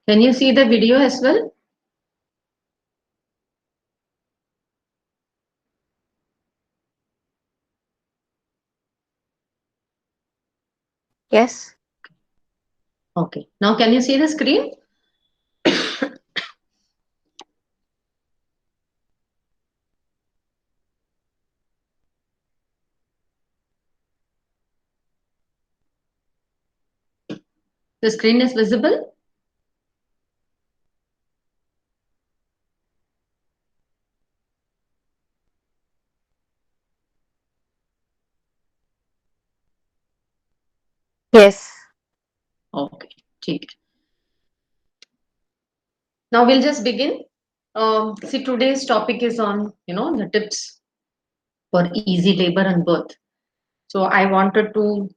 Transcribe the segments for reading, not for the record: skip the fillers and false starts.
Can you see the video as well? Yes. Okay. Now can you see the screen? The screen is visible? Yes. Okay. ठीक है. Now we'll just begin. See, today's topic is on, the tips for easy labor and birth. So I wanted to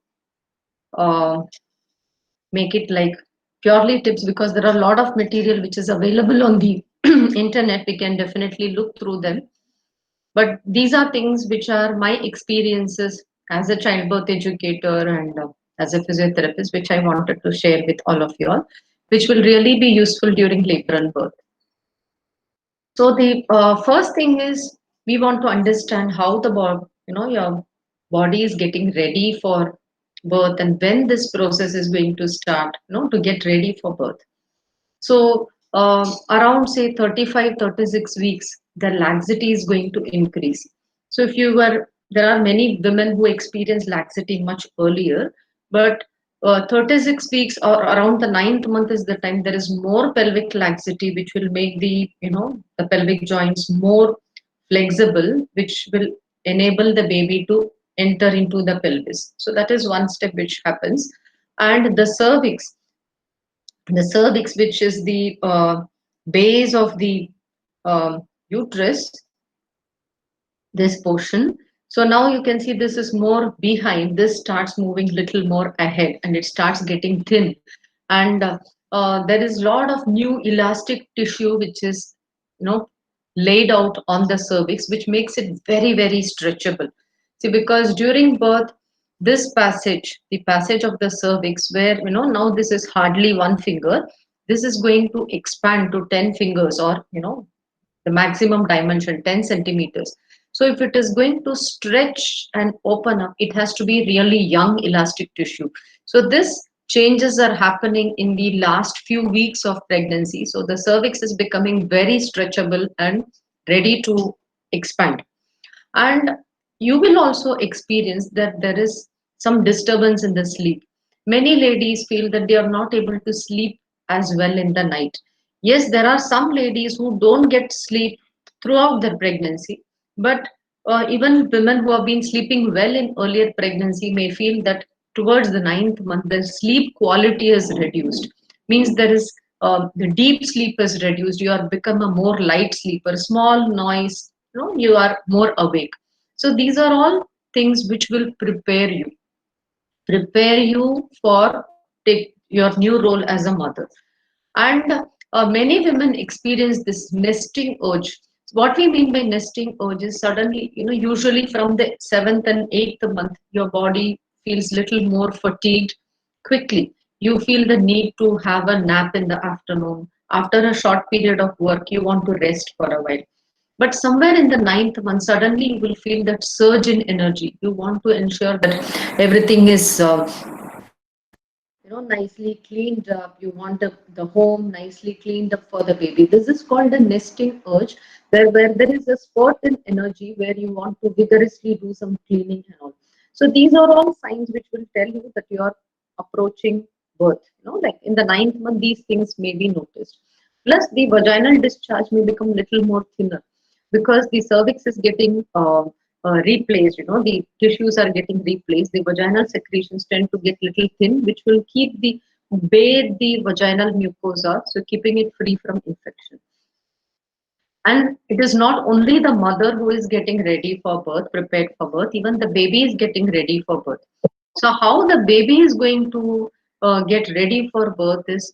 uh, make it like purely tips because there are a lot of material which is available on the internet. We can definitely look through them. But these are things which are my experiences as a childbirth educator and as a physiotherapist, which I wanted to share with all of you all, which will really be useful during labor and birth. So the first thing is we want to understand how your body is getting ready for birth and when this process is going to start, to get ready for birth. So around say 35, 36 weeks, the laxity is going to increase. So there are many women who experience laxity much earlier, but 36 weeks or around the ninth month is the time there is more pelvic laxity, which will make the pelvic joints more flexible, which will enable the baby to enter into the pelvis. So that is one step which happens. And the cervix, which is the base of the uterus, this portion. So now you can see this is more behind. This starts moving little more ahead, and it starts getting thin. And there is a lot of new elastic tissue which is, laid out on the cervix, which makes it very, very stretchable. See, because during birth, this passage, the passage of the cervix, where now this is hardly one finger, this is going to expand to 10 fingers, or the maximum dimension 10 centimeters. So if it is going to stretch and open up, it has to be really young elastic tissue. So this changes are happening in the last few weeks of pregnancy. So the cervix is becoming very stretchable and ready to expand. And you will also experience that there is some disturbance in the sleep. Many ladies feel that they are not able to sleep as well in the night. Yes, there are some ladies who don't get sleep throughout their pregnancy, but even women who have been sleeping well in earlier pregnancy may feel that towards the ninth month, the sleep quality is reduced. Means there is the deep sleep is reduced. You are become a more light sleeper. Small noise, you are more awake. So these are all things which will prepare you for take your new role as a mother. And many women experience this nesting urge. What we mean by nesting urge is suddenly, usually from the seventh and eighth month, your body feels little more fatigued quickly. You feel the need to have a nap in the afternoon. After a short period of work, you want to rest for a while. But somewhere in the ninth month, suddenly you will feel that surge in energy. You want to ensure that everything is nicely cleaned up. You want the home nicely cleaned up for the baby. This is called a nesting urge, where there is a spurt in energy where you want to vigorously do some cleaning and all. So these are all signs which will tell you that you are approaching birth. Like in the ninth month, these things may be noticed. Plus, the vaginal discharge may become little more thinner because the cervix is getting replaced. The tissues are getting replaced. The vaginal secretions tend to get little thin, which will keep the bathe the vaginal mucosa, so keeping it free from infection. And it is not only the mother who is getting ready for birth, prepared for birth, even the baby is getting ready for birth. So how the baby is going to get ready for birth is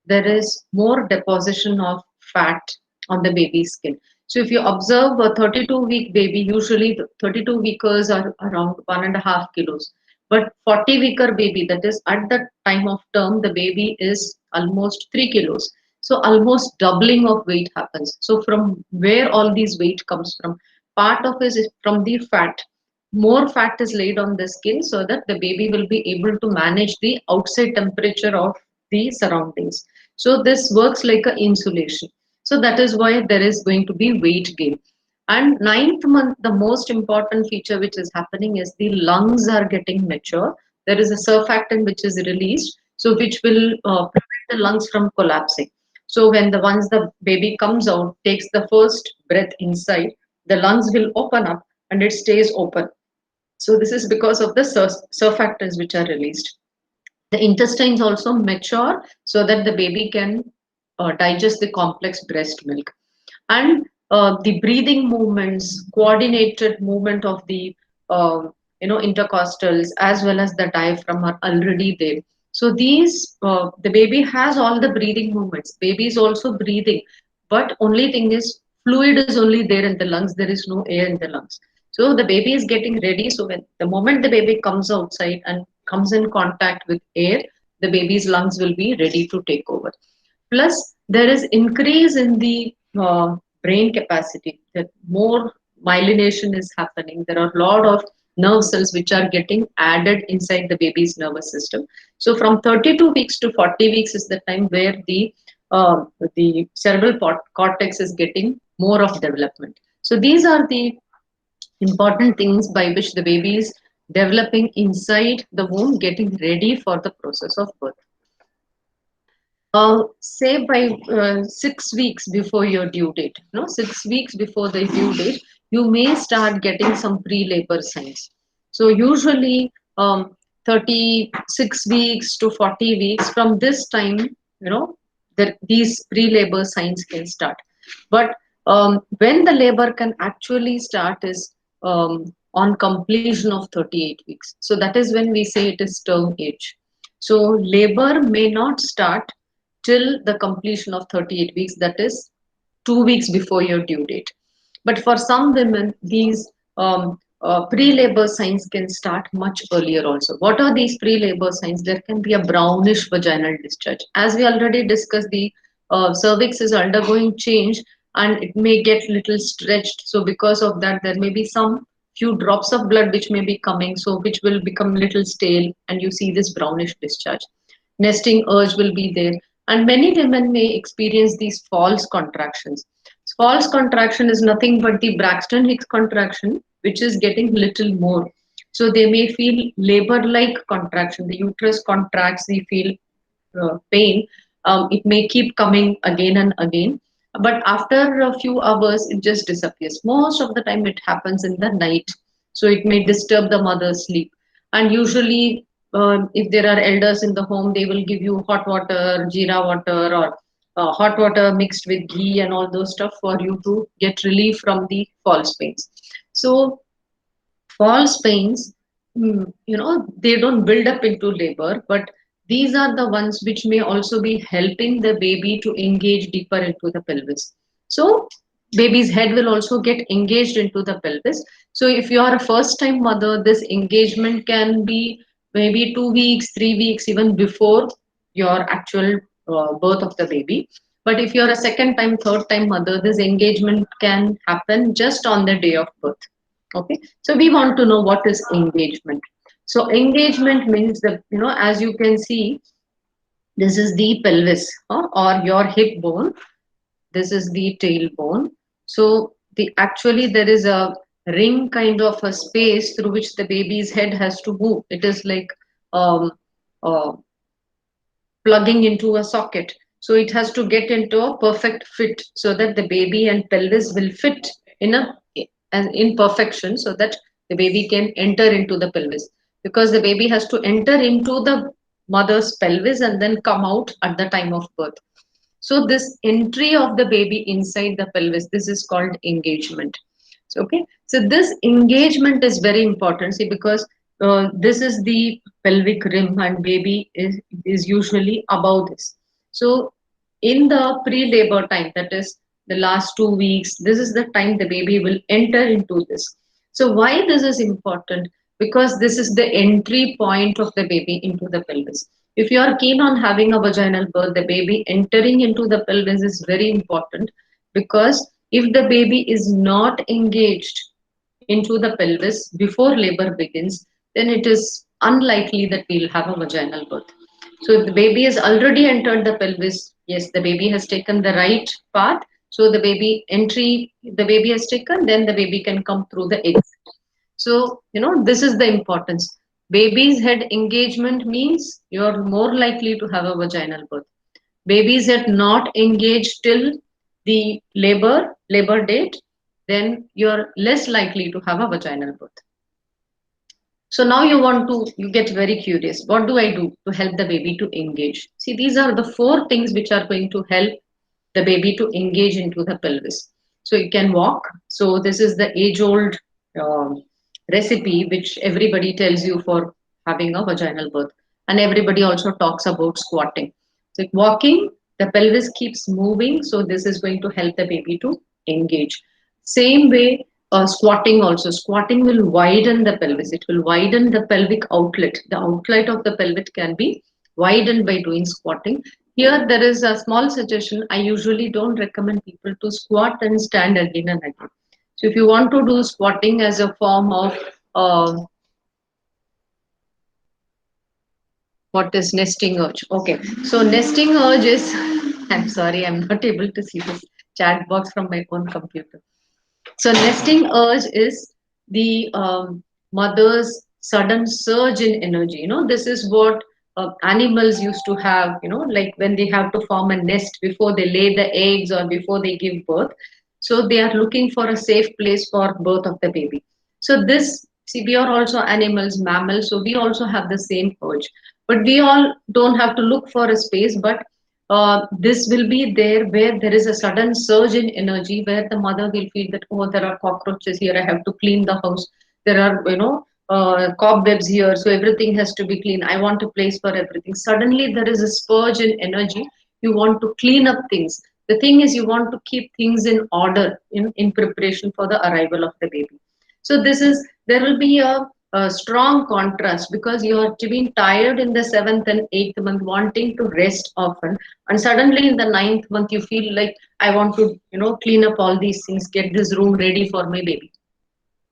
there is more deposition of fat on the baby's skin. So if you observe a 32-week baby, usually the 32 weekers are around 1.5 kilos. But 40-weeker baby, that is at the time of term, the baby is almost 3 kilos. So almost doubling of weight happens. So from where all these weight comes from? Part of it is from the fat. More fat is laid on the skin so that the baby will be able to manage the outside temperature of the surroundings. So this works like a insulation. So that is why there is going to be weight gain. And ninth month, the most important feature which is happening is the lungs are getting mature. There is a surfactant which is released, so which will prevent the lungs from collapsing. So when the once the baby comes out, takes the first breath inside, the lungs will open up and it stays open. So this is because of the surfactants which are released. The intestines also mature so that the baby can digest the complex breast milk. And the breathing movements, coordinated movement of the intercostals as well as the diaphragm are already there. So these the baby has all the breathing movements. Baby is also breathing, but only thing is fluid is only there in the lungs. There is no air in the lungs. So the baby is getting ready. So when the moment the baby comes outside and comes in contact with air, the baby's lungs will be ready to take over. Plus, there is increase in the brain capacity. That more myelination is happening. There are a lot of nerve cells which are getting added inside the baby's nervous system. So, from 32 weeks to 40 weeks is the time where the cerebral cortex is getting more of development. So, these are the important things by which the baby is developing inside the womb, getting ready for the process of birth. Say by 6 weeks before your due date, no, 6 weeks before the due date, you may start getting some pre-labor signs. So usually 36 weeks to 40 weeks from this time, these pre-labor signs can start. But when the labor can actually start is on completion of 38 weeks. So that is when we say it is term age. So labor may not start till the completion of 38 weeks, that is 2 weeks before your due date. But for some women, these pre-labor signs can start much earlier also. What are these pre-labor signs? There can be a brownish vaginal discharge. As we already discussed, the cervix is undergoing change and it may get little stretched. So because of that, there may be some few drops of blood which may be coming, so which will become little stale and you see this brownish discharge. Nesting urge will be there, and many women may experience these false contractions. False contraction is nothing but the Braxton Hicks contraction, which is getting little more. So they may feel labor like contraction. The uterus contracts, they feel pain. It may keep coming again and again. But after a few hours, it just disappears. Most of the time, it happens in the night. So it may disturb the mother's sleep. And usually, if there are elders in the home, they will give you hot water, jeera water, or hot water mixed with ghee and all those stuff for you to get relief from the false pains. So false pains, they don't build up into labor, but these are the ones which may also be helping the baby to engage deeper into the pelvis. So baby's head will also get engaged into the pelvis. So if you are a first time mother, this engagement can be maybe 2 weeks, 3 weeks, even before your actual birth of the baby. But if you're a second time, third time mother, this engagement can happen just on the day of birth. Okay, so we want to know what is engagement. So engagement means that, as you can see, this is the pelvis, or your hip bone. This is the tailbone. So actually there is a ring kind of a space through which the baby's head has to move. It is like um, uh, plugging into a socket. So it has to get into a perfect fit so that the baby and pelvis will fit in an imperfection so that the baby can enter into the pelvis, because the baby has to enter into the mother's pelvis and then come out at the time of birth. So this entry of the baby inside the pelvis, this is called engagement. So, okay, so this engagement is very important. See, because this is the pelvic rim and baby is usually above this. So in the pre-labor time, that is the last 2 weeks, this is the time the baby will enter into this. So why this is important? Because this is the entry point of the baby into the pelvis. If you are keen on having a vaginal birth, the baby entering into the pelvis is very important, because if the baby is not engaged into the pelvis before labor begins, then it is unlikely that we'll have a vaginal birth. So if the baby has already entered the pelvis, yes, the baby has taken the right path. So the baby has taken, then the baby can come through the exit. So, this is the importance. Baby's head engagement means you're more likely to have a vaginal birth. Babies that not engaged till the labor date, then you're less likely to have a vaginal birth. So now you get very curious. What do I do to help the baby to engage? See, these are the four things which are going to help the baby to engage into the pelvis. So you can walk. So this is the age-old um, recipe which everybody tells you for having a vaginal birth, and everybody also talks about squatting. So walking, the pelvis keeps moving. So this is going to help the baby to engage. Same way, squatting also. Squatting will widen the pelvis. It will widen the pelvic outlet. The outlet of the pelvic can be widened by doing squatting. Here, there is a small suggestion. I usually don't recommend people to squat and stand again and again. So, if you want to do squatting as a form of uh, what is nesting urge? Okay, so nesting urge is, I'm sorry, I'm not able to see this chat box from my own computer. So nesting urge is the mother's sudden surge in energy. This is what animals used to have, like when they have to form a nest before they lay the eggs or before they give birth. So they are looking for a safe place for birth of the baby. So see, we are also animals, mammals, so we also have the same urge. But we all don't have to look for a space, but this will be there where there is a sudden surge in energy, where the mother will feel that, oh, there are cockroaches here, I have to clean the house. There are, cobwebs here, so everything has to be clean. I want a place for everything. Suddenly, there is a spurge in energy. You want to clean up things. The thing is, you want to keep things in order in preparation for the arrival of the baby. So there will be a strong contrast, because you are been tired in the seventh and eighth month, wanting to rest often, and suddenly in the ninth month you feel like, I want to clean up all these things, get this room ready for my baby.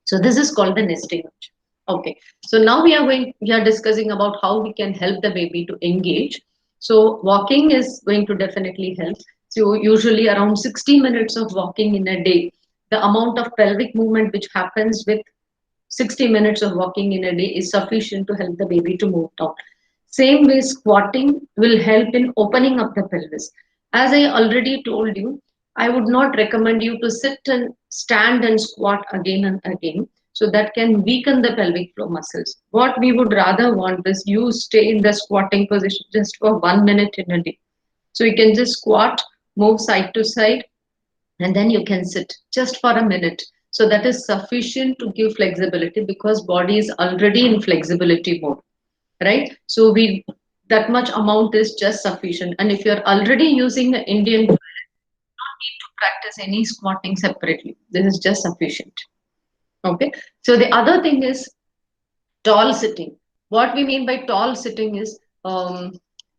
So this is called the nesting urge. Okay. So now we are discussing about how we can help the baby to engage. So walking is going to definitely help. So usually around 60 minutes of walking in a day, the amount of pelvic movement which happens with 60 minutes of walking in a day is sufficient to help the baby to move down. Same way, squatting will help in opening up the pelvis. As I already told you, I would not recommend you to sit and stand and squat again and again. So that can weaken the pelvic floor muscles. What we would rather want is you stay in the squatting position just for 1 minute in a day. So you can just squat, move side to side, and then you can sit just for a minute. So that is sufficient to give flexibility, because body is already in flexibility mode, right? So we that much amount is just sufficient. And if you're already using the Indian, you don't need to practice any squatting separately. This is just sufficient. Okay. So the other thing is tall sitting. What we mean by tall sitting is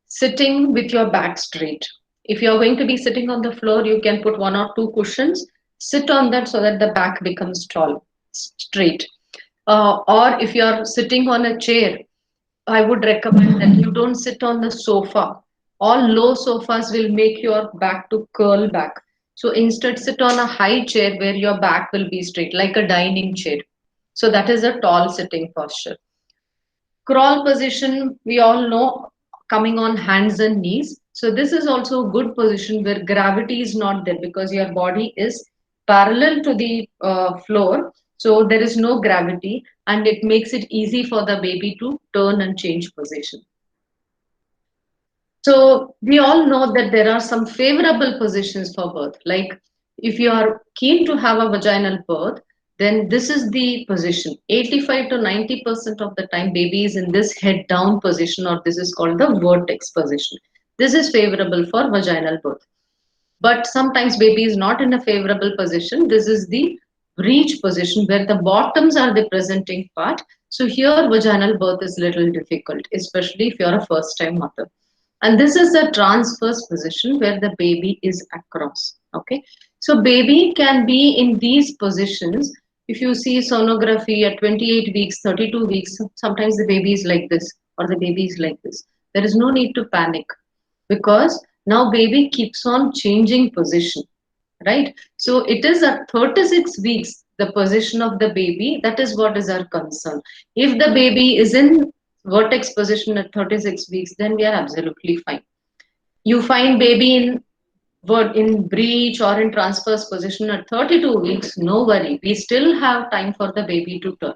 sitting with your back straight. If you're going to be sitting on the floor, you can put one or two cushions, sit on that so that the back becomes tall, straight. Or if you're sitting on a chair, I would recommend that you don't sit on the sofa. All low sofas will make your back to curl back. So instead, sit on a high chair where your back will be straight, like a dining chair. So that is a tall sitting posture. Crawl position, we all know, coming on hands and knees. So this is also a good position where gravity is not there, because your body is parallel to the floor. So there is no gravity, and it makes it easy for the baby to turn and change position. So we all know that there are some favorable positions for birth. Like if you are keen to have a vaginal birth, then this is the position. 85 to 90% of the time, baby is in this head down position, or this is called the vertex position. This is favorable for vaginal birth. But sometimes baby is not in a favorable position. This is the breech position, where the bottoms are the presenting part. So here vaginal birth is little difficult, especially if you're a first time mother. And this is the transverse position where the baby is across. Okay. So baby can be in these positions. If you see sonography at 28 weeks, 32 weeks, sometimes the baby is like this or the baby is like this. There is no need to panic because now baby keeps on changing position, right? So it is at 36 weeks, the position of the baby, that is what is our concern. If the baby is in vertex position at 36 weeks, then we are absolutely fine. You find baby in breech or in transverse position at 32 weeks, no worry. We still have time for the baby to turn,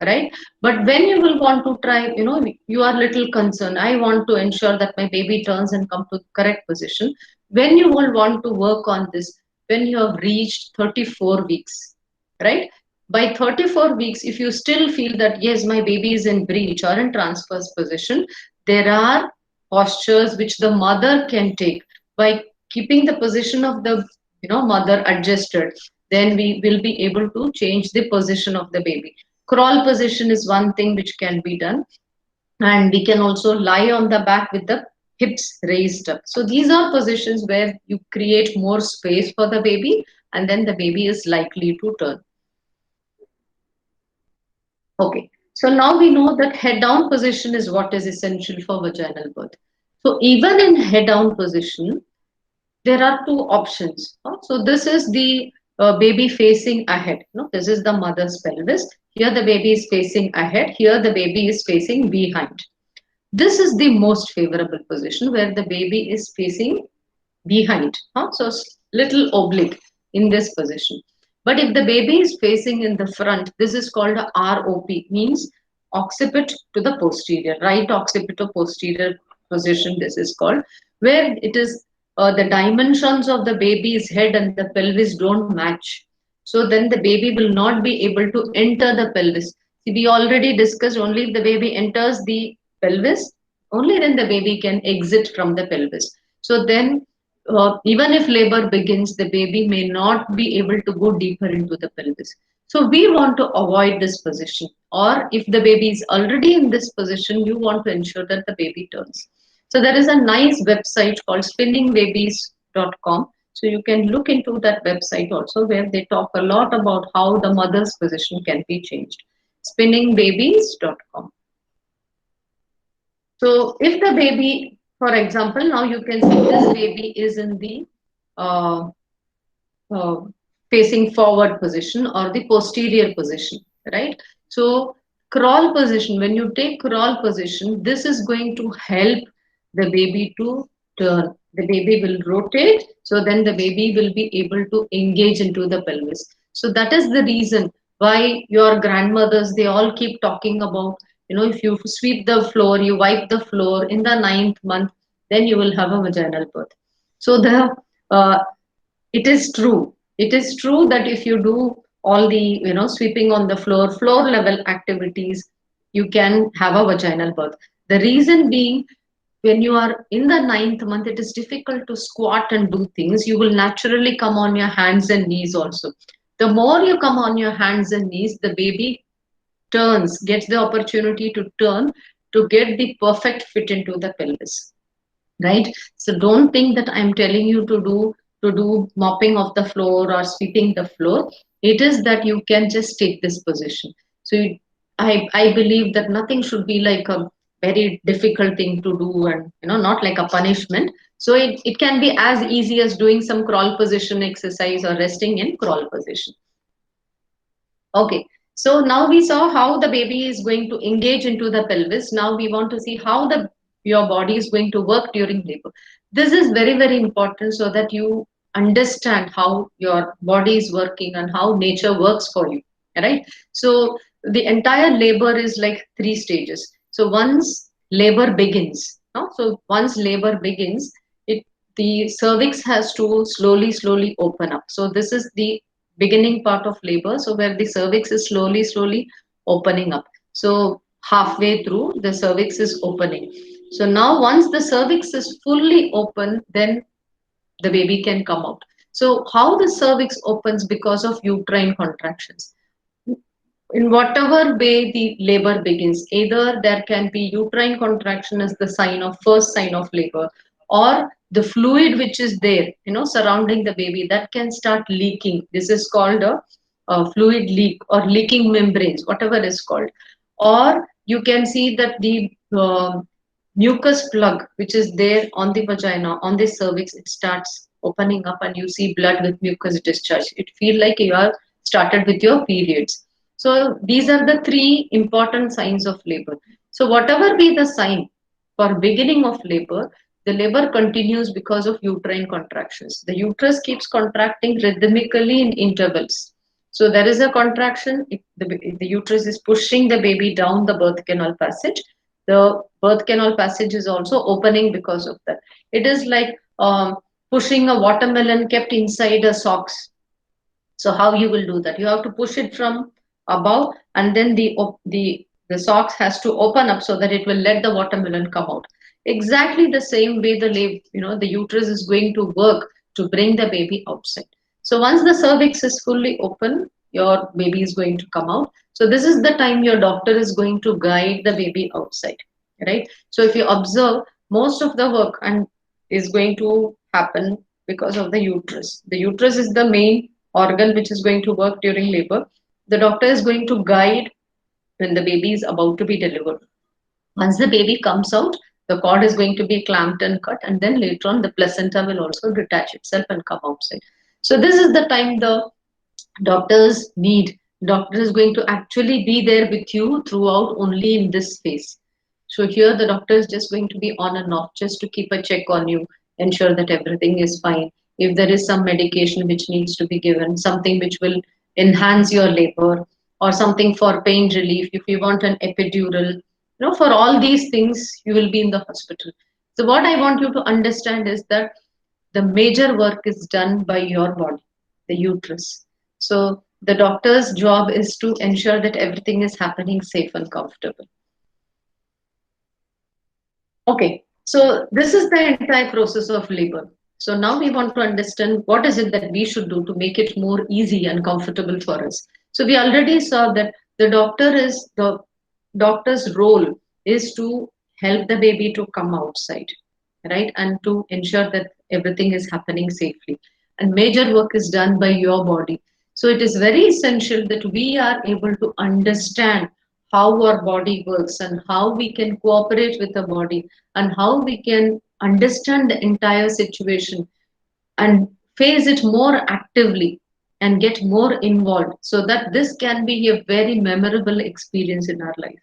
right? But when you will want to try, you are little concerned. I want to ensure that my baby turns and come to the correct position. When you will want to work on this, when you have reached 34 weeks, right? By 34 weeks, if you still feel that yes, my baby is in breech or in transverse position, there are postures which the mother can take by keeping the position of the mother adjusted. Then we will be able to change the position of the baby. Crawl position is one thing which can be done, and we can also lie on the back with the hips raised up. So these are positions where you create more space for the baby, and then the baby is likely to turn. Okay, so now we know that head down position is what is essential for vaginal birth. So even in head down position, there are two options. So this is the baby facing ahead. This is the mother's pelvis. Here the baby is facing ahead. Here the baby is facing behind. This is the most favorable position where the baby is facing behind. So little oblique in this position. But if the baby is facing in the front, this is called a ROP, means occipit to the posterior, right occipit to posterior position. This is called where it is the dimensions of the baby's head and the pelvis don't match. So then the baby will not be able to enter the pelvis. See, we already discussed only if the baby enters the pelvis, only then the baby can exit from the pelvis. So then even if labor begins, the baby may not be able to go deeper into the pelvis. So we want to avoid this position. Or if the baby is already in this position, you want to ensure that the baby turns. So there is a nice website called spinningbabies.com. So you can look into that website also where they talk a lot about how the mother's position can be changed. Spinningbabies.com. So if the baby, for example, now you can see this baby is in the uh, uh, facing forward position or the posterior position, right? So crawl position, when you take crawl position, this is going to help the baby to turn. The baby will rotate, so then the baby will be able to engage into the pelvis. So that is the reason why your grandmothers, they all keep talking about, if you sweep the floor, you wipe the floor in the 9th month, then you will have a vaginal birth. So the uh, it is true. It is true that if you do all the sweeping on the floor level activities, you can have a vaginal birth. The reason being, when you are in the 9th month, it is difficult to squat and do things. You will naturally come on your hands and knees also. The more you come on your hands and knees, the baby turns, gets the opportunity to turn, to get the perfect fit into the pelvis, right? So don't think that I'm telling you to do mopping of the floor or sweeping the floor. It is that you can just take this position. So I believe that nothing should be like a very difficult thing to do, and not like a punishment. So it can be as easy as doing some crawl position exercise or resting in crawl position. Okay, so now we saw how the baby is going to engage into the pelvis. Now we want to see how the your body is going to work during labor. This is very, very important so that you understand how your body is working and how nature works for you. Right? So the entire labor is like 3 stages. So once labor begins, no? So once labor begins, it the cervix has to slowly, slowly open up. So this is the beginning part of labor, so where the cervix is slowly, slowly opening up. So halfway through, the cervix is opening. So now once the cervix is fully open, then the baby can come out. So how the cervix opens? Because of uterine contractions. in whatever way the labor begins, either there can be uterine contraction as the sign of first sign of labor, or the fluid which is there, surrounding the baby, that can start leaking. This is called a fluid leak or leaking membranes, whatever is called. Or you can see that the mucus plug which is there on the vagina, on the cervix, it starts opening up and you see blood with mucus discharge. It feel like you are started with your periods. So these are the three important signs of labor. So whatever be the sign for beginning of labor, the labor continues because of uterine contractions. The uterus keeps contracting rhythmically in intervals. So there is a contraction. If the uterus is pushing the baby down the birth canal passage, the birth canal passage is also opening because of that. It is like pushing a watermelon kept inside a socks. So how you will do that? You have to push it from above, and then the socks has to open up so that it will let the watermelon come out. Exactly the same way the uterus is going to work to bring the baby outside. So once the cervix is fully open, your baby is going to come out. So this is the time your doctor is going to guide the baby outside, right? So if you observe, most of the work and is going to happen because of the uterus. The uterus is the main organ which is going to work during labor. The doctor is going to guide when the baby is about to be delivered. Once the baby comes out, the cord is going to be clamped and cut, and then later on, the placenta will also detach itself and come outside. So, this is the time the doctors need. Doctor is going to actually be there with you throughout only in this phase. So here the doctor is just going to be on and off just to keep a check on you, ensure that everything is fine. If there is some medication which needs to be given, something which will enhance your labor, or something for pain relief, if you want an epidural, for all these things you will be in the hospital. So what I want you to understand is that the major work is done by your body, the uterus. So the doctor's job is to ensure that everything is happening safe and comfortable. Okay, so this is the entire process of labor. So now we want to understand what is it that we should do to make it more easy and comfortable for us. So we already saw that the doctor's role is to help the baby to come outside, right, and to ensure that everything is happening safely. And major work is done by your body. So it is very essential that we are able to understand how our body works and how we can cooperate with the body and how we can understand the entire situation and face it more actively and get more involved so that this can be a very memorable experience in our life.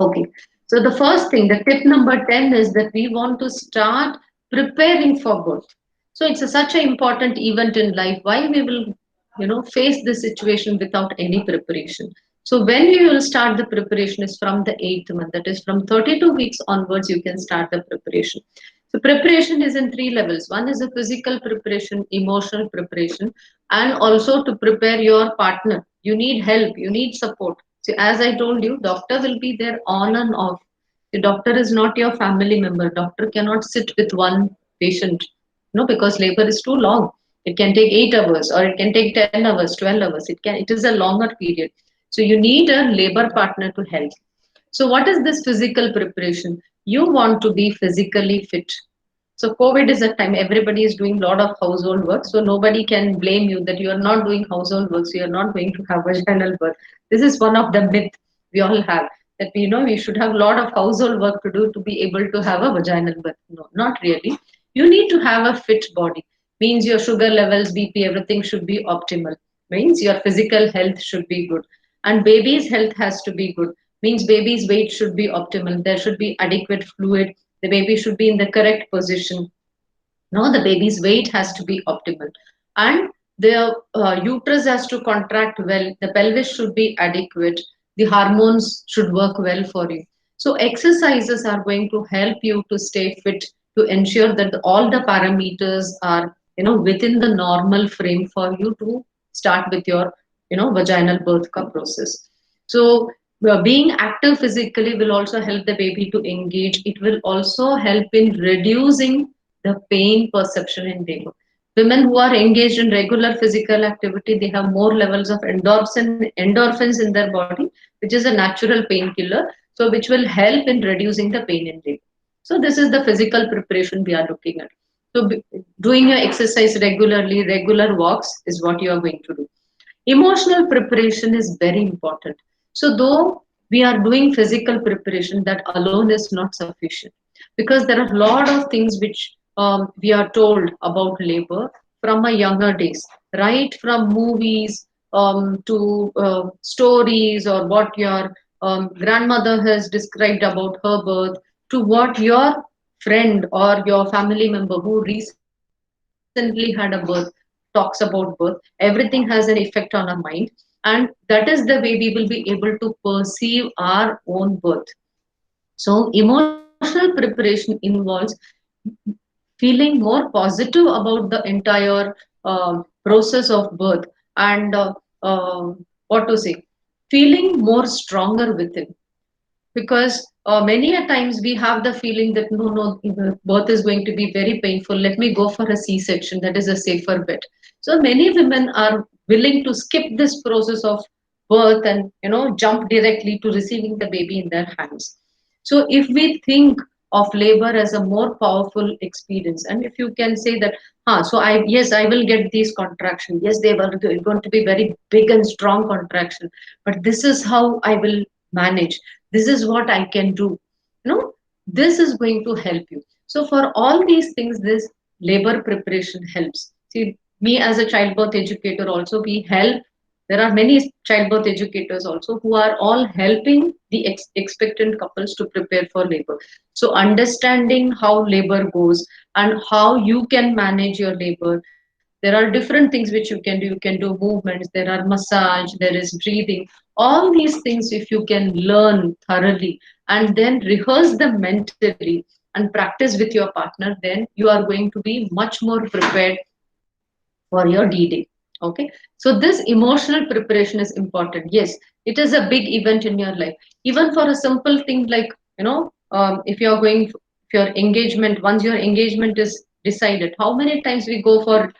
Okay. So the first thing, the tip number 10 is that we want to start preparing for birth. So it's such an important event in life. Why we will, face this situation without any preparation. So when you will start the preparation is from the eighth month, that is from 32 weeks onwards, you can start the preparation. So preparation is in three levels. One is a physical preparation, emotional preparation, and also to prepare your partner. You need help, you need support. So as I told you, doctor will be there on and off. The doctor is not your family member. Doctor cannot sit with one patient, because labor is too long. It can take 8 hours, or it can take 10 hours, 12 hours. It is a longer period. So you need a labor partner to help. So what is this physical preparation? You want to be physically fit. So COVID is a time everybody is doing a lot of household work. So nobody can blame you that you are not doing household work. So you are not going to have vaginal birth. This is one of the myth we all have, that we should have a lot of household work to do to be able to have a vaginal birth. No, not really. You need to have a fit body. Means your sugar levels, BP, everything should be optimal. Means your physical health should be good. And baby's health has to be good. Means baby's weight should be optimal. There should be adequate fluid. The baby should be in the correct position. No, the baby's weight has to be optimal. And the uterus has to contract well. The pelvis should be adequate. The hormones should work well for you. So exercises are going to help you to stay fit, to ensure that all the parameters are within the normal frame for you to start with your vaginal birth process. So being active physically will also help the baby to engage. It will also help in reducing the pain perception in labor. Women who are engaged in regular physical activity, they have more levels of endorphins in their body, which is a natural painkiller, so which will help in reducing the pain in labor. So this is the physical preparation we are looking at. So doing your exercise regularly, regular walks is what you are going to do. Emotional preparation is very important. So though we are doing physical preparation, that alone is not sufficient, because there are a lot of things which we are told about labor from our younger days, right from movies to stories, or what your grandmother has described about her birth, to what your friend or your family member who recently had a birth talks about birth. Everything has an effect on our mind, and that is the way we will be able to perceive our own birth. So emotional preparation involves feeling more positive about the entire process of birth, and what to say, feeling more stronger within. Because many a times we have the feeling that no, the birth is going to be very painful, let me go for a c-section, that is a safer bet. So many women are willing to skip this process of birth and jump directly to receiving the baby in their hands. So if we think of labor as a more powerful experience, and if you can say that, so I will get these contractions, yes, they were going to be very big and strong contraction, but this is how I will manage, this is what I can do, this is going to help you. So for all these things, this labor preparation helps. See, me as a childbirth educator also, we help. There are many childbirth educators also who are all helping the expectant couples to prepare for labor. So understanding how labor goes and how you can manage your labor, there are different things which you can do. You can do movements, there are massage, there is breathing. All these things, if you can learn thoroughly and then rehearse them mentally and practice with your partner, then you are going to be much more prepared for your D-Day. Okay. So this emotional preparation is important. Yes, it is a big event in your life. Even for a simple thing like, if you're going, if your engagement, once your engagement is decided, how many times we go for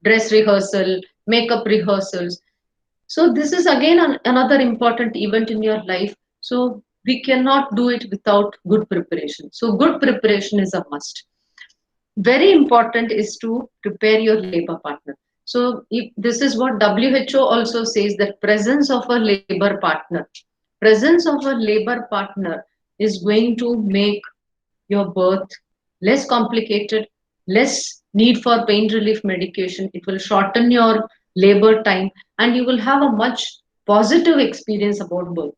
dress rehearsal, makeup rehearsals. So this is again another important event in your life. So we cannot do it without good preparation. So good preparation is a must. Very important is to prepare your labor partner. So if this is what WHO also says, that presence of a labor partner, presence of a labor partner is going to make your birth less complicated, less need for pain relief medication. It will shorten your labor time, and you will have a much positive experience about birth.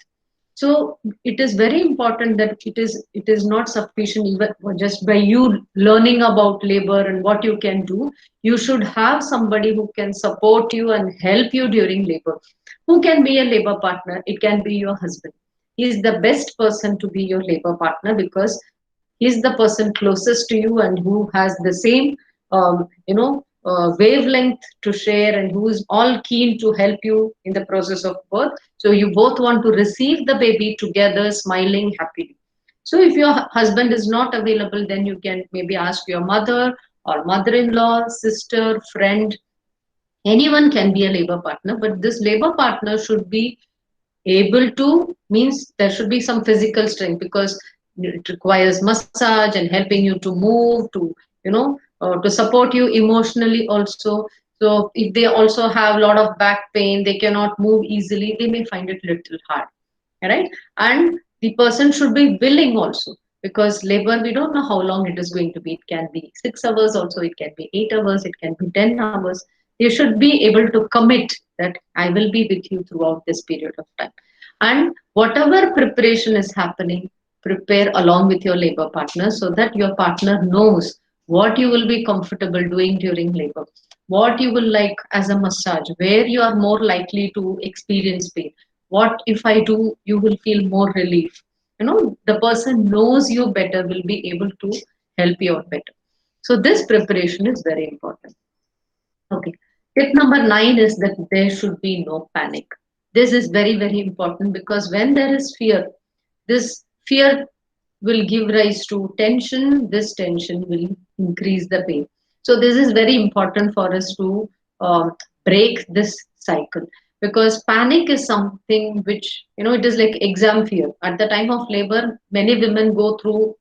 So it is very important that it is not sufficient even just by you learning about labor and what you can do. You should have somebody who can support you and help you during labor. Who can be a labor partner? It can be your husband. He is the best person to be your labor partner, because he is the person closest to you and who has the same wavelength to share, and who is all keen to help you in the process of birth. So you both want to receive the baby together, smiling happily. So if your husband is not available, then you can maybe ask your mother or mother-in-law, sister, friend. Anyone can be a labor partner, but this labor partner should be able to, means there should be some physical strength, because it requires massage and helping you to move, to to support you emotionally also. So if they also have a lot of back pain, they cannot move easily, they may find it little hard, right? And the person should be willing also, because labor, we don't know how long it is going to be. It can be 6 hours also, it can be 8 hours, it can be 10 hours. You should be able to commit that I will be with you throughout this period of time. And whatever preparation is happening, prepare along with your labor partner, so that your partner knows what you will be comfortable doing during labor, what you will like as a massage, where you are more likely to experience pain, what if I do, you will feel more relief. The person knows you better, will be able to help you out better. So this preparation is very important. Okay. Tip number 9 is that there should be no panic. This is very, very important, because when there is fear, this fear will give rise to tension. This tension will increase the pain. So this is very important for us to um, break this cycle, because panic is something which, it is like exam fear. At the time of labor, many women go through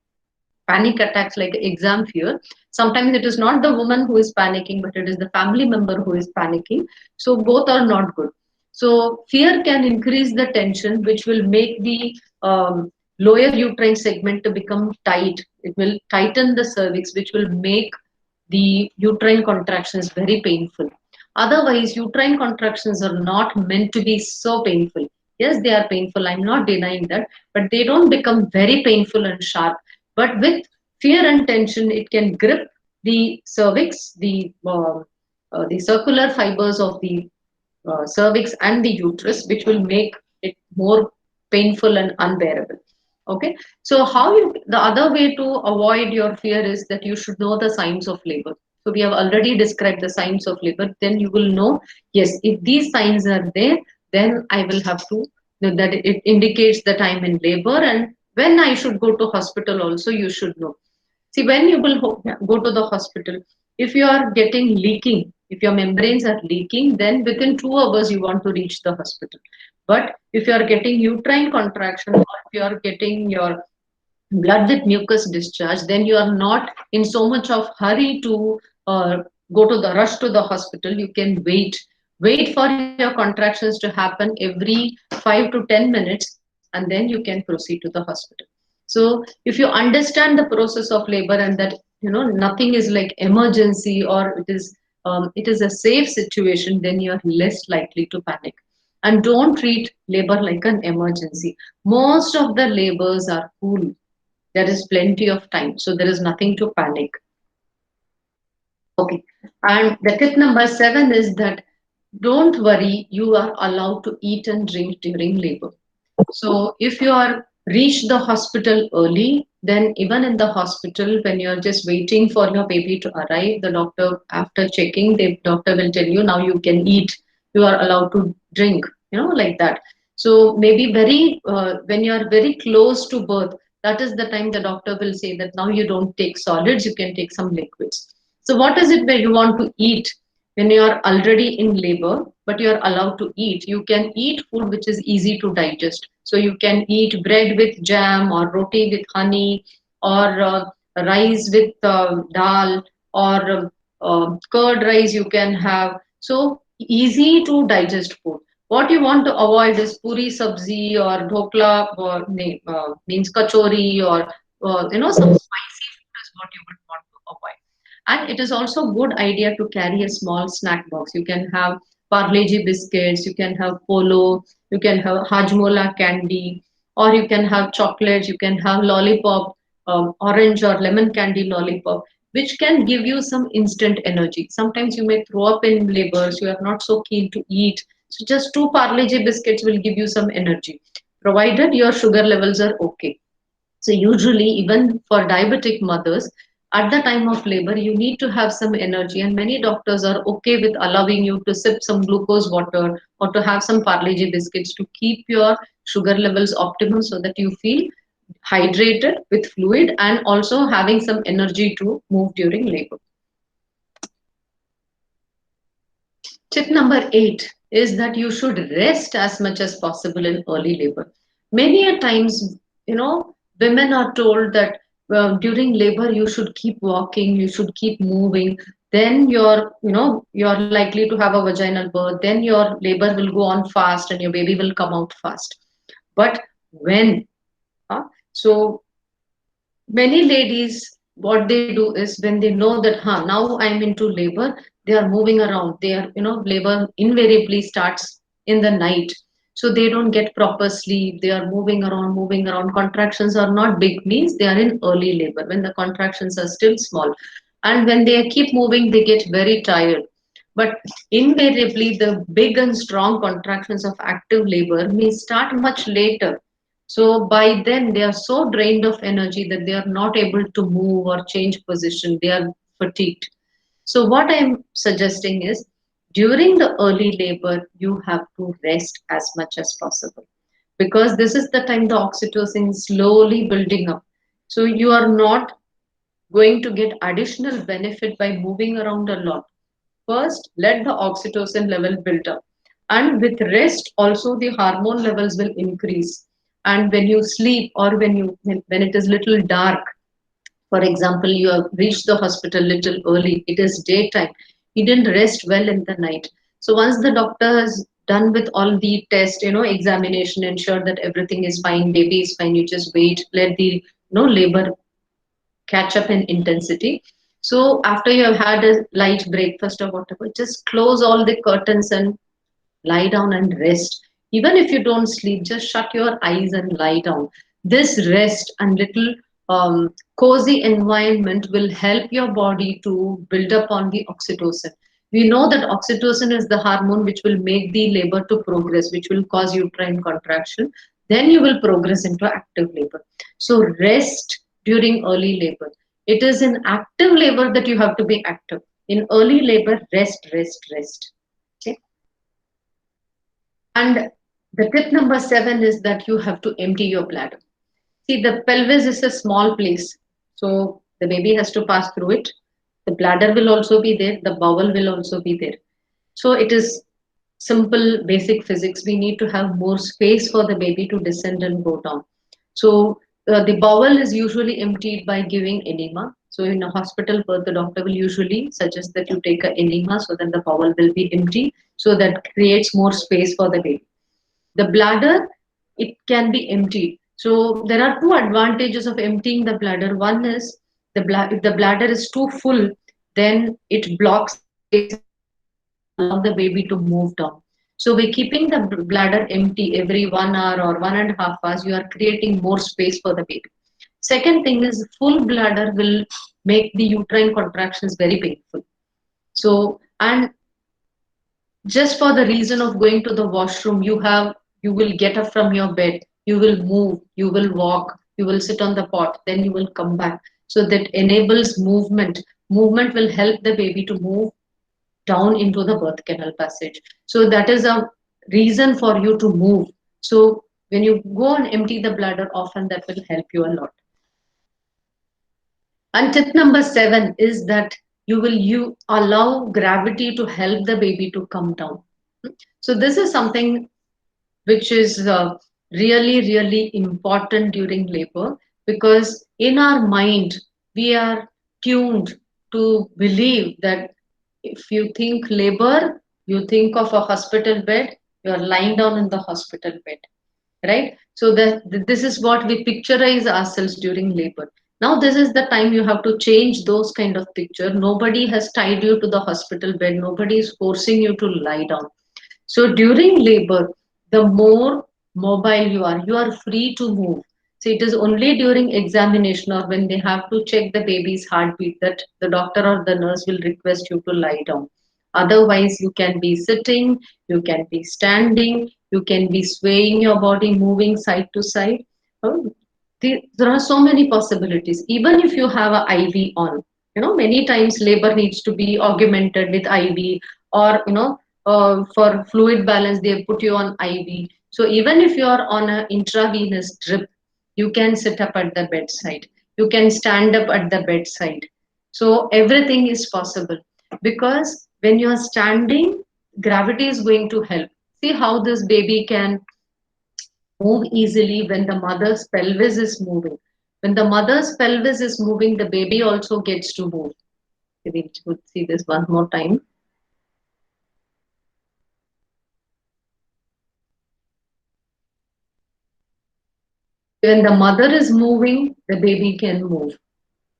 panic attacks like exam fear. Sometimes it is not the woman who is panicking, but it is the family member who is panicking. So both are not good. So fear can increase the tension, which will make the lower uterine segment to become tight. It will tighten the cervix, which will make the uterine contractions very painful. Otherwise, uterine contractions are not meant to be so painful. Yes, they are painful. I'm not denying that, but they don't become very painful and sharp. But with fear and tension, it can grip the cervix, the circular fibers of the cervix and the uterus, which will make it more painful and unbearable. Okay, so the other way to avoid your fear is that you should know the signs of labor. So we have already described the signs of labor. Then you will know, yes, if these signs are there, then I will have to that it indicates that I'm in labor, and when I should go to hospital also you should know. See, when you will go to the hospital, if you are getting leaking, if your membranes are leaking, then within 2 hours you want to reach the hospital. But if you are getting uterine contraction, or if you are getting your blood with mucus discharge, then you are not in so much of hurry to go to the rush to the hospital. You can wait for your contractions to happen every 5 to 10 minutes, and then you can proceed to the hospital. So if you understand the process of labor, and that nothing is like emergency, or it is a safe situation, then you are less likely to panic. And don't treat labor like an emergency. Most of the labors are cool. There is plenty of time, so there is nothing to panic. Okay. And the tip number 7 is that don't worry, you are allowed to eat and drink during labor. So if you are reach the hospital early, then even in the hospital, when you're just waiting for your baby to arrive, the doctor, after checking, the doctor will tell you now you can eat, you are allowed to drink, like that. So maybe when you are very close to birth, that is the time the doctor will say that now you don't take solids, you can take some liquids. So what is it where you want to eat when you are already in labor, but you are allowed to eat? You can eat food which is easy to digest. So you can eat bread with jam, or roti with honey, or rice with dal, or curd rice you can have. So easy to digest food. What you want to avoid is puri sabzi or dhokla, or means kachori, or some spicy food is what you would want to avoid. And it is also good idea to carry a small snack box. You can have Parle-G biscuits, you can have Polo, you can have Hajmola candy, or you can have chocolates, you can have lollipop, orange or lemon candy lollipop, which can give you some instant energy. Sometimes you may throw up in labors, you are not so keen to eat. So just two Parle-G biscuits will give you some energy, provided your sugar levels are okay. So usually, even for diabetic mothers, at the time of labor, you need to have some energy, and many doctors are okay with allowing you to sip some glucose water, or to have some Parle-G biscuits to keep your sugar levels optimal, so that you feel hydrated with fluid and also having some energy to move during labor. Tip number 8 is that you should rest as much as possible in early labor. Many a times, women are told that during labor you should keep walking, you should keep moving. Then you're likely to have a vaginal birth. Then your labor will go on fast, and your baby will come out fast. But when? So many ladies, what they do is, when they know that now I'm into labor, they are moving around. They are, labor invariably starts in the night, so they don't get proper sleep. They are moving around. Contractions are not big, means they are in early labor, when the contractions are still small. And when they keep moving, they get very tired. But invariably, the big and strong contractions of active labor may start much later. So by then, they are so drained of energy that they are not able to move or change position. They are fatigued. So what I'm suggesting is, during the early labor, you have to rest as much as possible, because this is the time the oxytocin is slowly building up. So you are not going to get additional benefit by moving around a lot. First, let the oxytocin level build up. And with rest, also the hormone levels will increase. And when you sleep or when it is little dark, for example, you have reached the hospital little early, it is daytime, you didn't rest well in the night. So once the doctor has done with all the test, examination, ensure that everything is fine, baby is fine, you just wait, let the labor catch up in intensity. So after you have had a light breakfast or whatever, just close all the curtains and lie down and rest. Even if you don't sleep, just shut your eyes and lie down. This rest and little cozy environment will help your body to build up on the oxytocin. We know that oxytocin is the hormone which will make the labor to progress, which will cause uterine contraction. Then you will progress into active labor. So rest during early labor. It is in active labor that you have to be active. In early labor, rest, rest, rest. Okay. And the tip number 7 is that you have to empty your bladder. See, the pelvis is a small place, so the baby has to pass through it. The bladder will also be there, the bowel will also be there. So it is simple, basic physics. We need to have more space for the baby to descend and go down. So the bowel is usually emptied by giving enema. So in a hospital birth, the doctor will usually suggest that you take an enema so that the bowel will be empty, so that creates more space for the baby. The bladder, it can be emptied. So there are two advantages of emptying the bladder. One is if the bladder is too full, then it blocks the space in the bladder, doesn't allow the baby to move down. So by keeping the bladder empty every 1 hour or 1.5 hours, you are creating more space for the baby. Second thing is full bladder will make the uterine contractions very painful. So, and just for the reason of going to the washroom, you will get up from your bed, you will move, you will walk, you will sit on the pot, then you will come back. So that enables movement will help the baby to move down into the birth canal passage. So that is a reason for you to move. So when you go and empty the bladder often, that will help you a lot. And tip number 7 is that you allow gravity to help the baby to come down. So this is something which is really important during labor, because in our mind we are tuned to believe that if you think labor, you think of a hospital bed, you are lying down in the hospital bed, right? So this is what we picturize ourselves during labor. Now this is the time you have to change those kind of picture. Nobody has tied you to the hospital bed, nobody is forcing you to lie down. So during labor, the more mobile you are free to move. So it is only during examination or when they have to check the baby's heartbeat that the doctor or the nurse will request you to lie down. Otherwise, you can be sitting, you can be standing, you can be swaying your body, moving side to side. Oh, there are so many possibilities. Even if you have a IV on, many times labor needs to be augmented with IV, or for fluid balance they put you on IV. So even if you are on an intravenous drip, you can sit up at the bedside, you can stand up at the bedside. So everything is possible, because when you are standing, gravity is going to help. See how this baby can move easily when the mother's pelvis is moving. When the mother's pelvis is moving, the baby also gets to move. We would see this one more time. When the mother is moving, the baby can move,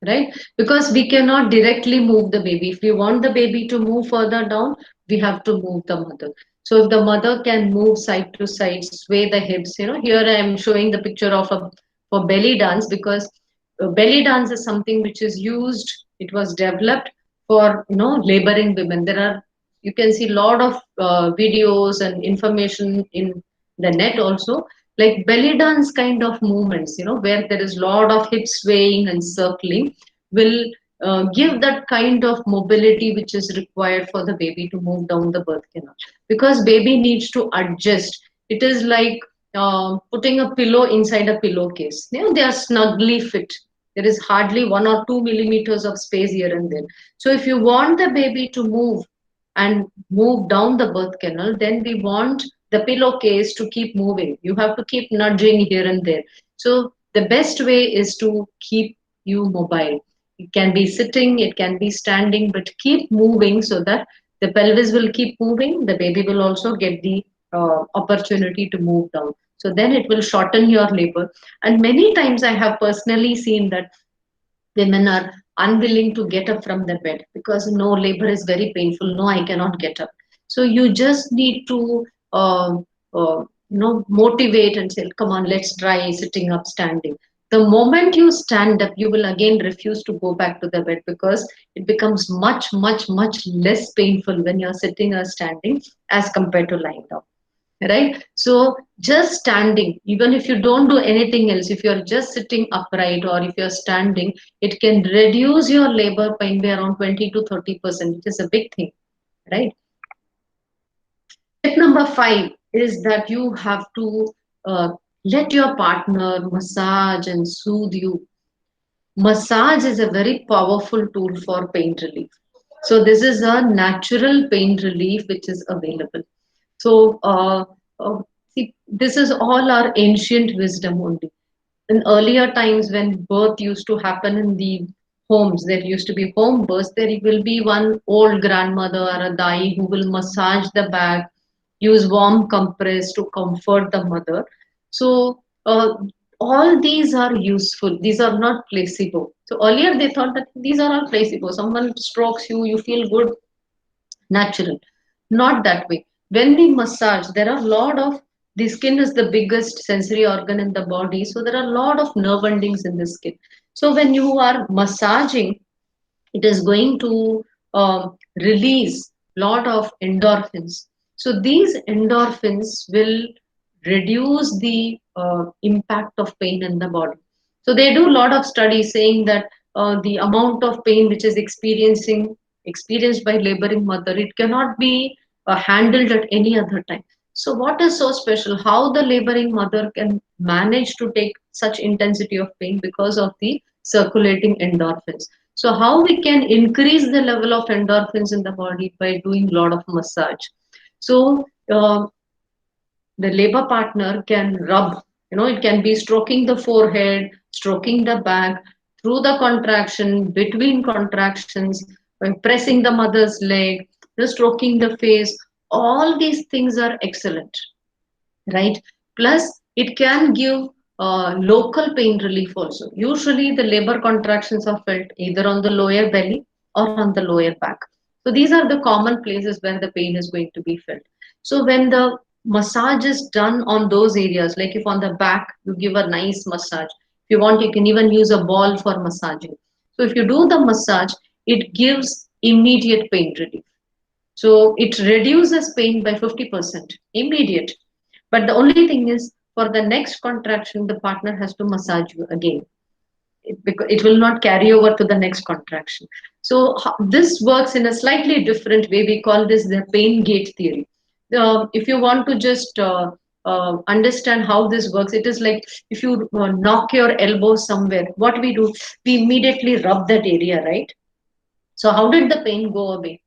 right? Because we cannot directly move the baby. If we want the baby to move further down, we have to move the mother. So if the mother can move side to side, sway the hips, here I am showing the picture of a for belly dance, because belly dance is something which is used. It was developed for laboring women. There are, you can see a lot of videos and information in the net also, like belly dance kind of movements, where there is a lot of hip swaying and circling, will give that kind of mobility which is required for the baby to move down the birth canal, because baby needs to adjust. It is like putting a pillow inside a pillowcase. They are snugly fit. There is hardly 1 or 2 millimeters of space here and there. So if you want the baby to move and move down the birth canal, then we want the pillowcase to keep moving. You have to keep nudging here and there. So the best way is to keep you mobile. It can be sitting, it can be standing, but keep moving so that the pelvis will keep moving. The baby will also get the opportunity to move down. So then it will shorten your labor. And many times I have personally seen that women are unwilling to get up from the bed because no, labor is very painful. No, I cannot get up. So you just need to motivate and say, come on, let's try sitting up, standing. The moment you stand up, you will again refuse to go back to the bed because it becomes much, much, much less painful when you're sitting or standing as compared to lying down, right? So just standing, even if you don't do anything else, if you're just sitting upright or if you're standing, it can reduce your labor pain by around 20 to 30%, which is a big thing, right? Tip number 5 is that you have to let your partner massage and soothe you. Massage is a very powerful tool for pain relief. So this is a natural pain relief which is available. So uh, see, this is all our ancient wisdom only. In earlier times when birth used to happen in the homes, there used to be home births, there will be one old grandmother or a dai who will massage the back, use warm compress to comfort the mother. So all these are useful. These are not placebo. So earlier they thought that these are all placebo. Someone strokes you, you feel good, natural. Not that way. When we massage, there are a lot of, the skin is the biggest sensory organ in the body, so there are a lot of nerve endings in the skin. So when you are massaging, it is going to release lot of endorphins. So these endorphins will reduce the impact of pain in the body. So they do a lot of studies saying that the amount of pain which is experienced by laboring mother, it cannot be handled at any other time. So what is so special? How the laboring mother can manage to take such intensity of pain because of the circulating endorphins. So how we can increase the level of endorphins in the body by doing a lot of massage. So the labor partner can rub, it can be stroking the forehead, stroking the back, through the contraction, between contractions, by pressing the mother's leg, stroking the face. All these things are excellent, right? Plus, it can give local pain relief also. Usually, the labor contractions are felt either on the lower belly or on the lower back. So, these are the common places where the pain is going to be felt. So, when the massage is done on those areas, like if on the back you give a nice massage, if you want, you can even use a ball for massaging. So, if you do the massage, it gives immediate pain relief. So it reduces pain by 50%, immediate. But the only thing is, for the next contraction, the partner has to massage you again. Because it will not carry over to the next contraction. So this works in a slightly different way. We call this the pain gate theory. If you want to just understand how this works, it is like if you knock your elbow somewhere, what we do, we immediately rub that area, right? So how did the pain go away?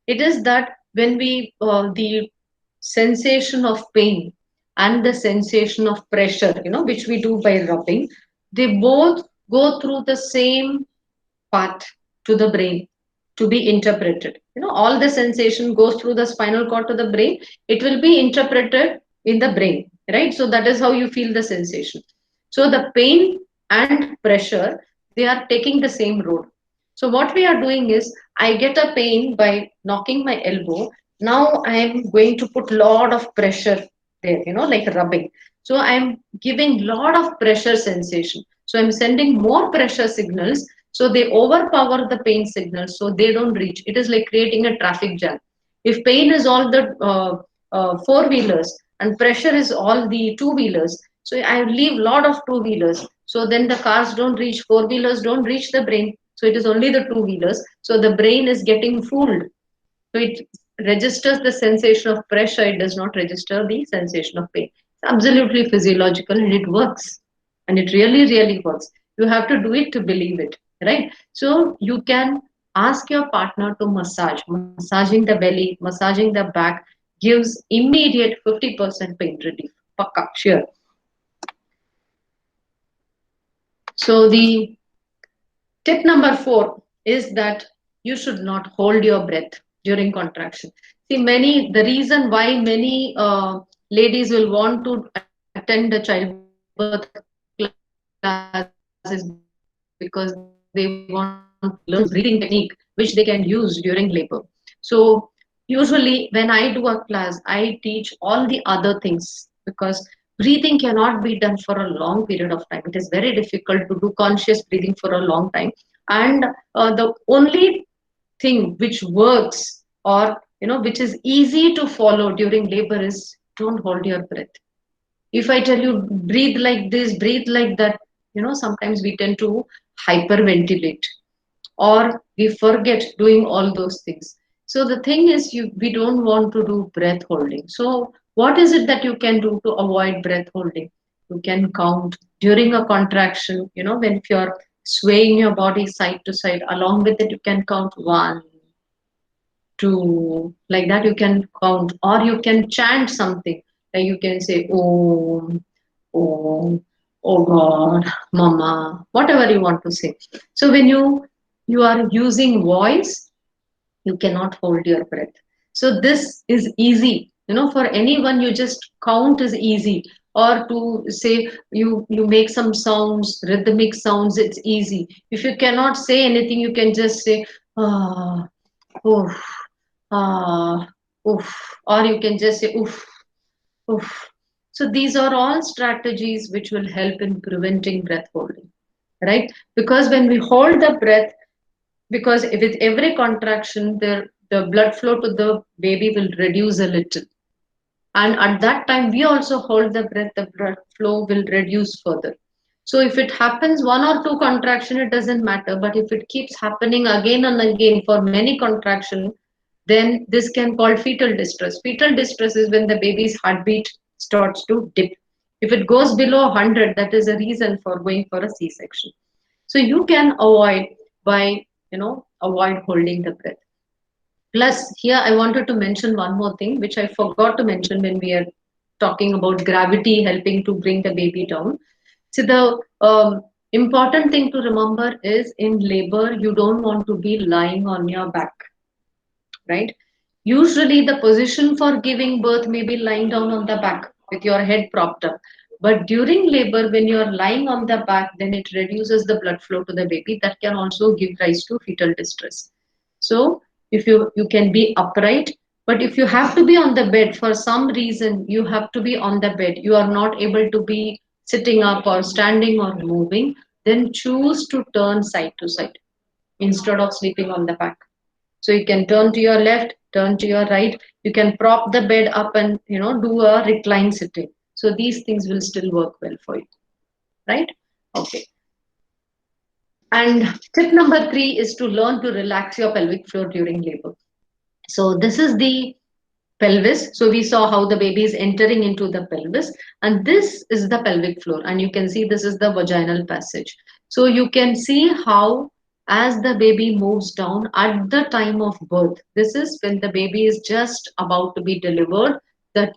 It is that when we the sensation of pain and the sensation of pressure, which we do by rubbing, they both go through the same path to the brain to be interpreted. All the sensation goes through the spinal cord to the brain. It will be interpreted in the brain, right? So that is how you feel the sensation. So the pain and pressure, they are taking the same road. So what we are doing is, I get a pain by knocking my elbow. Now I am going to put lot of pressure there, like rubbing. So I'm giving lot of pressure sensation. So I'm sending more pressure signals. So they overpower the pain signals. So they don't reach. It is like creating a traffic jam. If pain is all the four-wheelers and pressure is all the two-wheelers, so I leave lot of two-wheelers. So then the cars don't reach, four-wheelers don't reach the brain. So it is only the two-wheelers. So the brain is getting fooled. So it registers the sensation of pressure. It does not register the sensation of pain. It's absolutely physiological and it works. And it really, really works. You have to do it to believe it, right? So you can ask your partner to massage. Massaging the belly, massaging the back gives immediate 50% pain relief. Pakka, sure. So the tip number 4 is that you should not hold your breath during contraction. See, the reason why many ladies will want to attend the childbirth class is because they want to learn breathing technique which they can use during labor. So usually when I do a class, I teach all the other things because breathing cannot be done for a long period of time. It is very difficult to do conscious breathing for a long time. And the only thing which works or which is easy to follow during labor is don't hold your breath. If I tell you breathe like this, breathe like that, sometimes we tend to hyperventilate or we forget doing all those things. So the thing is, we don't want to do breath holding. So what is it that you can do to avoid breath holding? You can count during a contraction, when if you're swaying your body side to side, along with it, you can count one, two, like that you can count, or you can chant something. Like you can say, Om, Om, oh God, Mama, whatever you want to say. So when you are using voice, you cannot hold your breath. So this is easy, for anyone. You just count is easy, or to say you make some sounds, rhythmic sounds, it's easy. If you cannot say anything, you can just say ah, oof, ah, oof, or you can just say oof, oof. So these are all strategies which will help in preventing breath holding, right? Because when we hold the breath, because with every contraction, the blood flow to the baby will reduce a little. And at that time, we also hold the breath, the blood flow will reduce further. So if it happens one or two contraction, it doesn't matter. But if it keeps happening again and again for many contraction, then this can call fetal distress. Fetal distress is when the baby's heartbeat starts to dip. If it goes below 100, that is a reason for going for a C-section. So you can avoid by, avoid holding the breath. Plus, here I wanted to mention one more thing, which I forgot to mention when we are talking about gravity helping to bring the baby down. So, the important thing to remember is in labor, you don't want to be lying on your back, right? Usually, the position for giving birth may be lying down on the back with your head propped up. But during labor, when you are lying on the back, then it reduces the blood flow to the baby. That can also give rise to fetal distress. So if you can be upright, but if you have to be on the bed for some reason, you have to be on the bed. You are not able to be sitting up or standing or moving, then choose to turn side to side instead of sleeping on the back. So you can turn to your left, turn to your right. You can prop the bed up and do a recline sitting. So these things will still work well for you, right? Okay. And tip number 3 is to learn to relax your pelvic floor during labor. So this is the pelvis. So we saw how the baby is entering into the pelvis, and this is the pelvic floor. And you can see this is the vaginal passage. So you can see how as the baby moves down at the time of birth, this is when the baby is just about to be delivered. That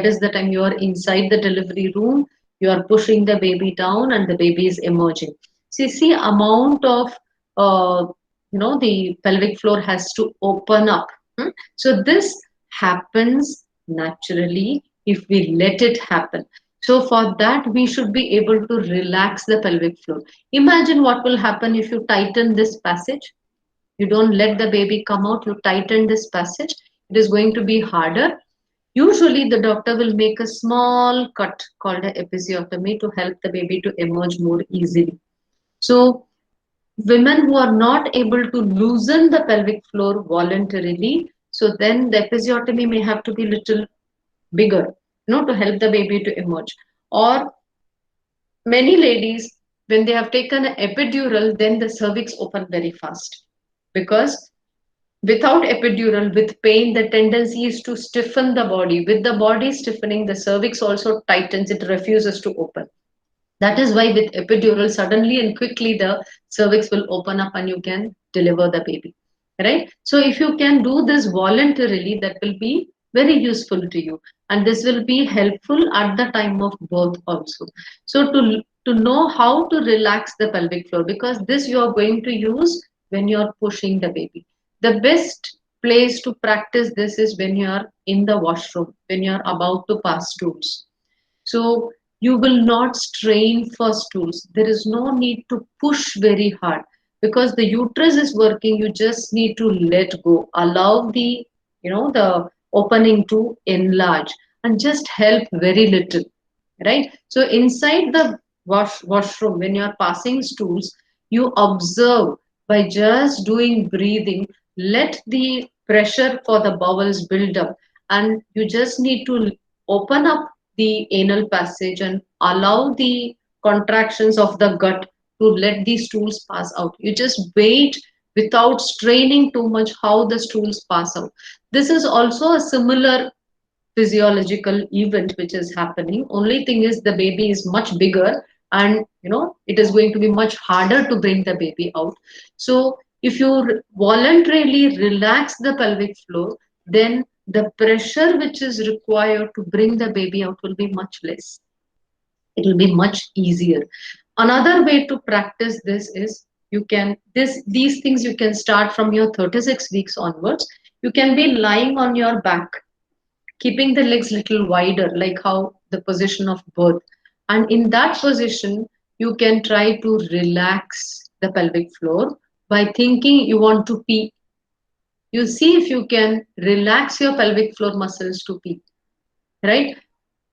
is the time you are inside the delivery room. You are pushing the baby down, and the baby is emerging. So you see amount of the pelvic floor has to open up. So this happens naturally if we let it happen. So for that, we should be able to relax the pelvic floor. Imagine what will happen if you tighten this passage. You don't let the baby come out, you tighten this passage. It is going to be harder. Usually, the doctor will make a small cut called an episiotomy to help the baby to emerge more easily. So, women who are not able to loosen the pelvic floor voluntarily, so then the episiotomy may have to be little bigger, to help the baby to emerge. Or many ladies, when they have taken an epidural, then the cervix open very fast, because without epidural, with pain, the tendency is to stiffen the body. With the body stiffening, the cervix also tightens, it refuses to open. That is why with epidural, suddenly and quickly the cervix will open up and you can deliver the baby. Right? So if you can do this voluntarily, that will be very useful to you. And this will be helpful at the time of birth also. So to know how to relax the pelvic floor, because this you are going to use when you are pushing the baby. The best place to practice this is when you are in the washroom, when you are about to pass stools. So you will not strain for stools. There is no need to push very hard because the uterus is working. You just need to let go. Allow the, the opening to enlarge and just help very little, right? So inside the washroom, when you are passing stools, you observe by just doing breathing, let the pressure for the bowels build up, and you just need to open up the anal passage and allow the contractions of the gut to let the stools pass out. You just wait without straining too much how the stools pass out. This is also a similar physiological event which is happening. Only thing is the baby is much bigger, and it is going to be much harder to bring the baby out. So if you voluntarily relax the pelvic floor, then the pressure which is required to bring the baby out will be much less. It will be much easier. Another way to practice this is, you can this these things you can start from your 36 weeks onwards. You can be lying on your back, keeping the legs little wider, like how the position of birth. And in that position, you can try to relax the pelvic floor by thinking you want to pee. You see if you can relax your pelvic floor muscles to pee, right?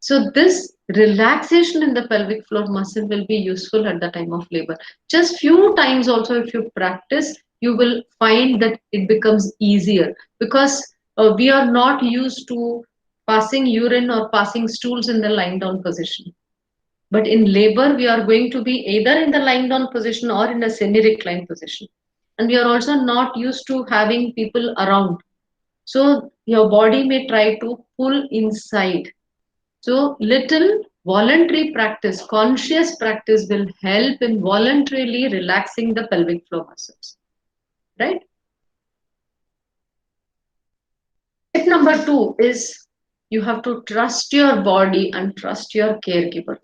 So this relaxation in the pelvic floor muscle will be useful at the time of labor. Just few times also, if you practice, you will find that it becomes easier, because we are not used to passing urine or passing stools in the lying down position. But in labor, we are going to be either in the lying down position or in a semi-reclined position. And we are also not used to having people around. So your body may try to pull inside. So little voluntary practice, conscious practice will help in voluntarily relaxing the pelvic floor muscles, right? Tip number two is, you have to trust your body and trust your caregiver.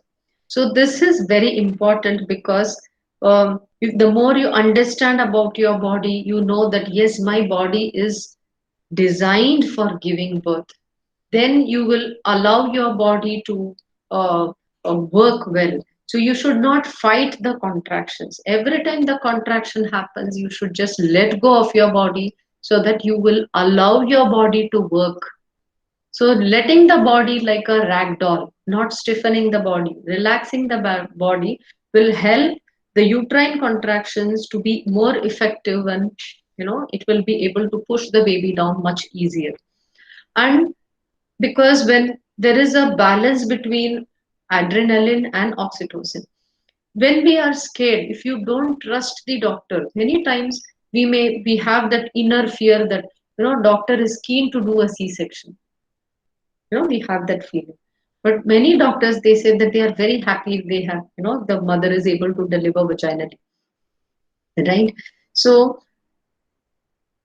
So this is very important because the more you understand about your body, you know that yes, my body is designed for giving birth. Then you will allow your body to work well. So you should not fight the contractions. Every time the contraction happens, you should just let go of your body so that you will allow your body to work. So letting the body like a rag doll, not stiffening the body, relaxing the body will help the uterine contractions to be more effective, and it will be able to push the baby down much easier. And because when there is a balance between adrenaline and oxytocin, when we are scared, if you don't trust the doctor, many times we have that inner fear that doctor is keen to do a c-section. We have that feeling. But many doctors, they say that they are very happy if they have, the mother is able to deliver vaginally, right? So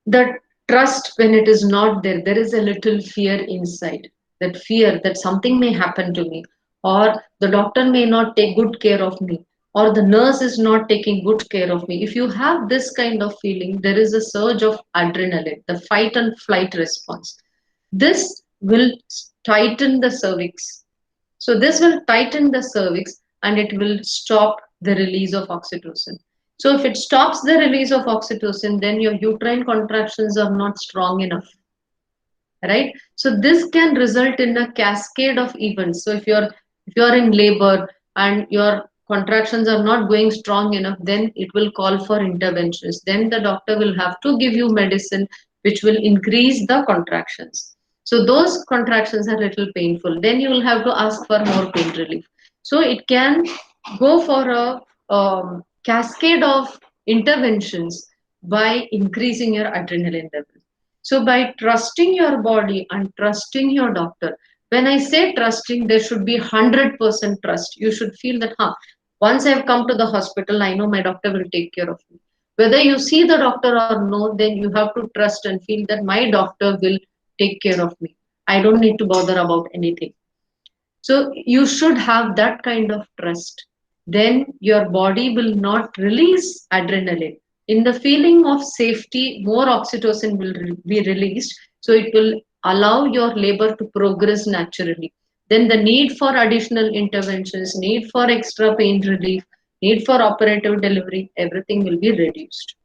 the trust, when it is not there, there is a little fear inside. That fear that something may happen to me, or the doctor may not take good care of me, or the nurse is not taking good care of me. If you have this kind of feeling, there is a surge of adrenaline, the fight and flight response. This will tighten the cervix. So this will tighten the cervix and it will stop the release of oxytocin. So if it stops the release of oxytocin, then your uterine contractions are not strong enough, right? So this can result in a cascade of events. So if you're in labor and your contractions are not going strong enough, then it will call for interventions. Then the doctor will have to give you medicine which will increase the contractions. So those contractions are little painful. Then you will have to ask for more pain relief. So it can go for a cascade of interventions by increasing your adrenaline level. So by trusting your body and trusting your doctor, when I say trusting, there should be 100% trust. You should feel that, huh, Once I've come to the hospital, I know my doctor will take care of me. Whether you see the doctor or no, then you have to trust and feel that my doctor will take care of me. I don't need to bother about anything. So you should have that kind of trust. Then your body will not release adrenaline. In the feeling of safety, more oxytocin will be released. So it will allow your labor to progress naturally. Then the need for additional interventions, need for extra pain relief, need for operative delivery, everything will be reduced.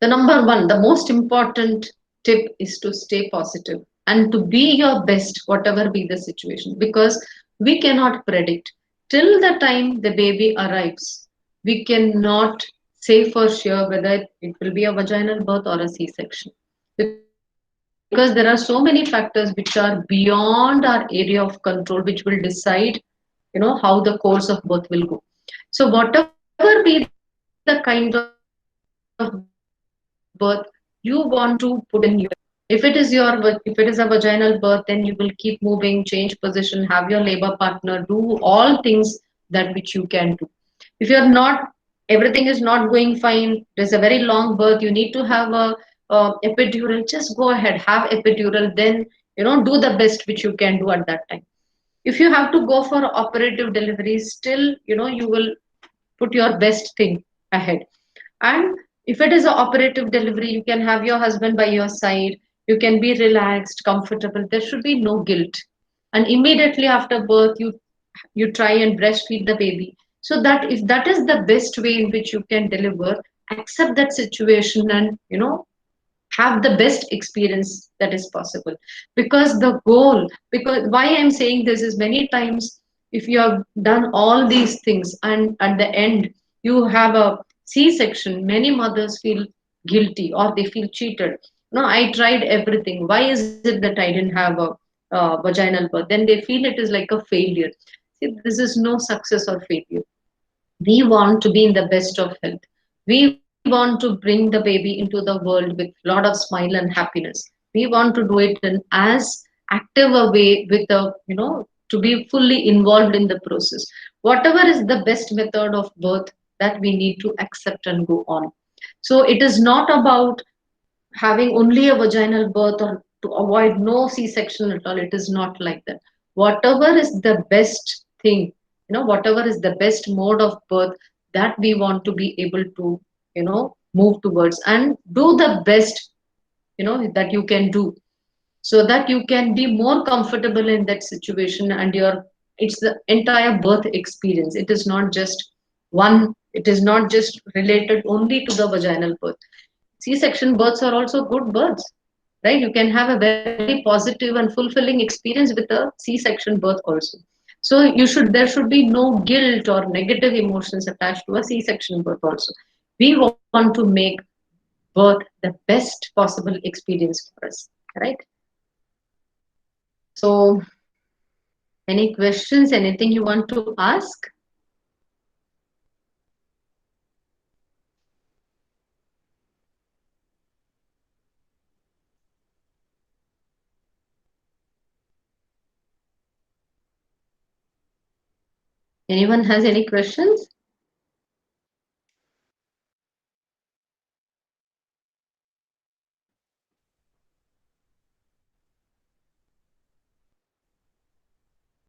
The number one, the most important tip is to stay positive and to be your best, whatever be the situation, because we cannot predict. Till the time the baby arrives, we cannot say for sure whether it will be a vaginal birth or a C section. Because there are so many factors which are beyond our area of control, which will decide how the course of birth will go. So whatever be the kind of birth you want to put in your, if it is if it is a vaginal birth, then you will keep moving, change position, have your labor partner, do all things that which you can do. If you're not, everything is not going fine, there's a very long birth, you need to have a epidural, just go ahead, have epidural, then do the best which you can do at that time. If you have to go for operative delivery, still you will put your best thing ahead. And if it is an operative delivery, you can have your husband by your side, you can be relaxed, comfortable, there should be no guilt. And immediately after birth, you try and breastfeed the baby, so that if that is the best way in which you can deliver, accept that situation and have the best experience that is possible. Because the goal, because why I'm saying this is, many times if you have done all these things and at the end you have a C-section, many mothers feel guilty or they feel cheated. No, I tried everything, why is it that I didn't have a vaginal birth? Then they feel it is like a failure. See, this is no success or failure. We want to be in the best of health. We want to bring the baby into the world with a lot of smile and happiness. We want to do it in as active a way, with a to be fully involved in the process. Whatever is the best method of birth, that we need to accept and go on. So it is not about having only a vaginal birth or to avoid no C-section at all. It is not like that. Whatever is the best thing, whatever is the best mode of birth, that we want to be able to, move towards and do the best, that you can do, so that you can be more comfortable in that situation. And it's the entire birth experience. It is not just one, it is not just related only to the vaginal birth. C-section births are also good births, right? You can have a very positive and fulfilling experience with a C-section birth also. So there should be no guilt or negative emotions attached to a C-section birth also. We want to make birth the best possible experience for us, right? So, any questions, anything you want to ask? Anyone has any questions?